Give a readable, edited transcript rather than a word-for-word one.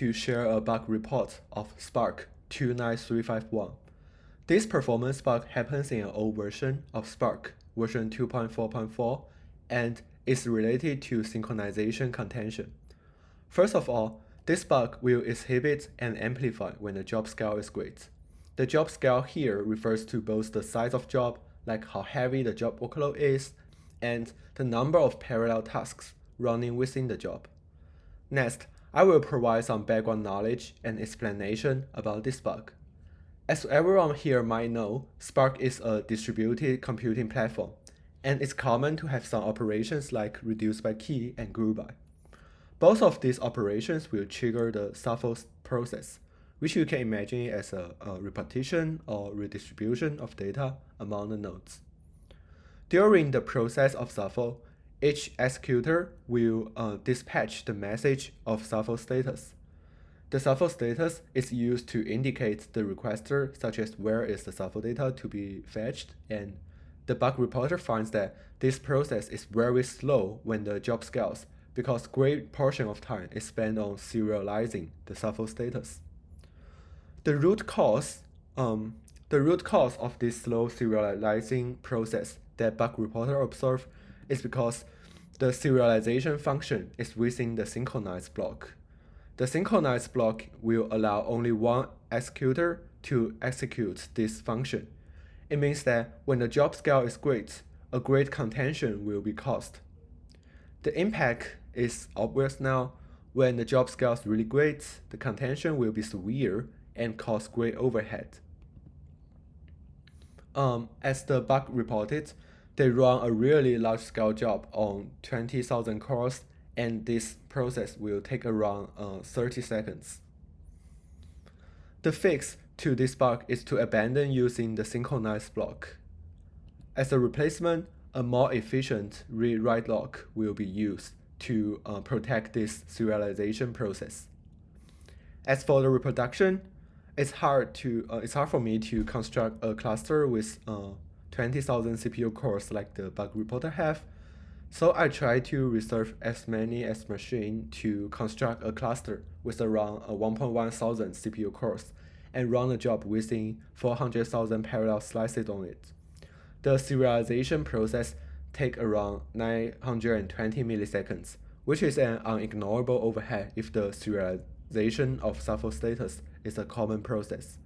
to share a bug report of Spark 29351. This performance bug happens in an old version of Spark, version 2.4.4, and is related to synchronization contention. First of all, this bug will exhibit and amplify when the job scale is great. The job scale here refers to both the size of job, like how heavy the job workload is, and the number of parallel tasks running within the job. Next, I will provide some background knowledge and explanation about this bug. As everyone here might know, Spark is a distributed computing platform, and it's common to have some operations like reduce by key and group by. Both of these operations will trigger the shuffle process, which you can imagine as a repetition or redistribution of data among the nodes. During the process of shuffle, each executor will dispatch the message of shuffle status. The shuffle status is used to indicate the requester, such as where is the shuffle data to be fetched, and the bug reporter finds that this process is very slow when the job scales because great portion of time is spent on serializing the shuffle status. The root cause of this slow serializing process that bug reporter observed is because the serialization function is within the synchronize block. The synchronize block will allow only one executor to execute this function. It means that when the job scale is great, a great contention will be caused. The impact is obvious now. When the job scale is really great, the contention will be severe and cause great overhead. As the bug reported, they run a really large-scale job on 20,000 cores, and this process will take around 30 seconds. The fix to this bug is to abandon using the synchronized block. As a replacement, a more efficient read-write lock will be used to protect this serialization process. As for the reproduction, it's hard for me to construct a cluster with 20,000 CPU cores like the bug reporter have. So I try to reserve as many as machine to construct a cluster with around 1.1 thousand CPU cores and run the job within 400,000 parallel slices on it. The serialization process takes around 920 milliseconds, which is an unignorable overhead if the serialization of shuffle status is a common process.